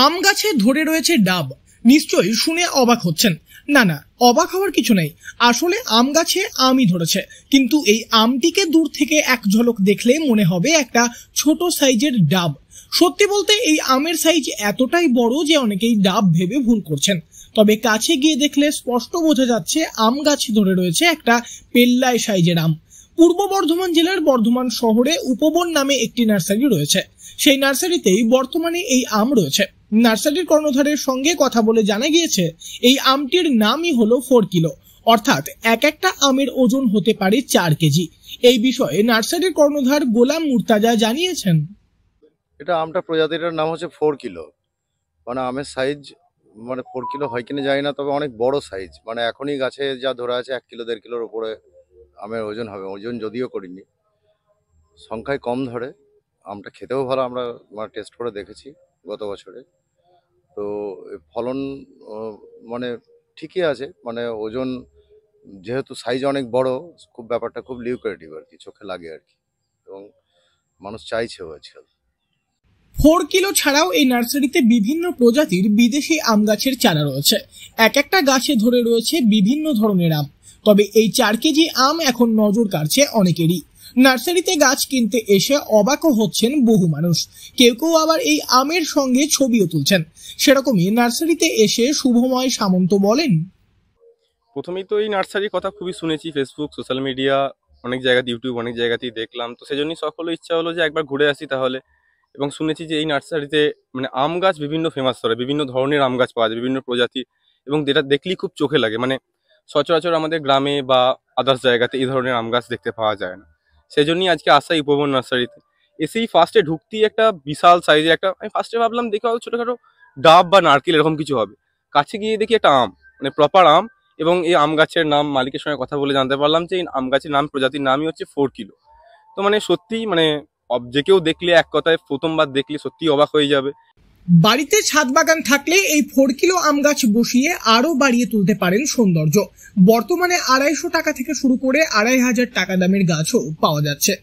আম গাছে ধরে রয়েছে ডাব। নিশ্চয়ই শুনে অবাক হচ্ছেন। না না, অবাক হওয়ার কিছু নেই। আসলে আম গাছে আমই ধরেছে, কিন্তু এই আমটিকে দূর থেকে এক ঝলক দেখলে মনে হবে একটা ছোট সাইজের ডাব। সত্যি বলতে এই আমের সাইজ এতটাই বড় যে অনেকেই ডাব ভেবে ভুল করছেন। তবে কাছে গিয়ে দেখলে স্পষ্ট বোঝা যাচ্ছে আম গাছে ধরে রয়েছে একটা পেল্লাই সাইজের আম। পূর্ব বর্ধমান জেলার বর্ধমান শহরে উপবন নামে একটি নার্সারি রয়েছে। সেই নার্সারিতেই বর্তমানে এই আম রয়েছে। নার্সারির কর্ণধারের সঙ্গে কথা বলে জানা গিয়েছে এই আমটির নামই হলো 4 কিলো, অর্থাৎ এক একটা আমের ওজন হতে পারে 4 কেজি। এই বিষয়ে নার্সারির কর্ণধার গোলাম মুর্তাজা জানিয়েছেন, এটা আমটা প্রজাতিটার নাম হচ্ছে 4 কিলো। মানে আমের সাইজ 4 কিলো হয় কিনা জানি না, তবে অনেক বড় সাইজ। এখনই গাছে যা ধরা আছে 1 কিলো 1.5 কিলোর উপরে আমের ওজন হবে। ওজন যদিও করিনি, সংখ্যায় কম ধরে। আমটা খেতেও ভালো, আমরা টেস্ট করে দেখেছি গত বছরে। তো ফলন ঠিকই আছে। ওজন যেহেতু সাইজ অনেক বড়, ব্যাপারটা খুব লিউক্রেটিভ আর কি, চোখে লাগে আর কি, এবং মানুষ চাইছেও আজকাল। 4 কিলো ছাড়াও এই নার্সারিতে বিভিন্ন প্রজাতির বিদেশি আম গাছের চারা রয়েছে। এক একটা গাছে ধরে রয়েছে বিভিন্ন ধরনের আম। তবে এই 4 কেজি আম এখন নজর কাড়ছে অনেকেরই। নার্সারিতে গাছ কিনতে এসে অবাকও হচ্ছেন বহু মানুষ। কেউ কেউ আবার এই আমের সঙ্গে ছবিও তুলছেন। সেরকমই নার্সারিতে এসে শুভময় সামন্ত বলেন, প্রথমেই তো এই নার্সারির কথা খুবই শুনেছি, ফেসবুক, সোশ্যাল মিডিয়া, অনেক জায়গাতে, ইউটিউব, অনেক জায়গাতেই দেখলাম। তো সেজন্যই সকলের ইচ্ছা হলো যে একবার ঘুরে আসি তাহলে। এবং শুনেছি যে এই নার্সারিতে আম গাছ বিভিন্ন ফেমাস করে, বিভিন্ন ধরনের আম গাছ পাওয়া যায়, বিভিন্ন প্রজাতি, এবং যেটা দেখলেই খুব চোখে লাগে। সচরাচর আমাদের গ্রামে বা আদার্স জায়গাতে এই ধরনের আম গাছ দেখতে পাওয়া যায় না। সেই জন্যই আজকে আসাই উপবন নার্সারিতে। এসেই ফার্স্টে ঢুকতেই একটা বিশাল সাইজের আমি ফার্স্টে ভাবলাম দেখে হয়তো ছোটোখাটো ডাব বা নারকেল এরকম কিছু হবে। কাছে গিয়ে দেখি একটা আম, প্রপার আম। এবং এই আম গাছের নাম মালিকের সঙ্গে কথা বলে জানতে পারলাম যে এই আম গাছের নাম, প্রজাতির নামই হচ্ছে 4 কিলো। তো সত্যি যে কেউ দেখলে, এক কথায় প্রথমবার দেখলে সত্যি অবাক হয়ে যাবে। বাড়িতে ছাদ বাগান থাকলে এই 4 কিলো আম গাছ বসিয়ে আরো বাড়িয়ে তুলতে পারেন সৌন্দর্য। বর্তমানে 250 টাকা থেকে শুরু করে 2500 টাকা দামের গাছও পাওয়া যাচ্ছে।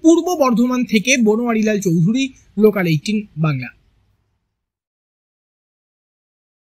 পূর্ব বর্ধমান থেকে বনোয়ারিলাল চৌধুরী, লোকাল 18 বাংলা।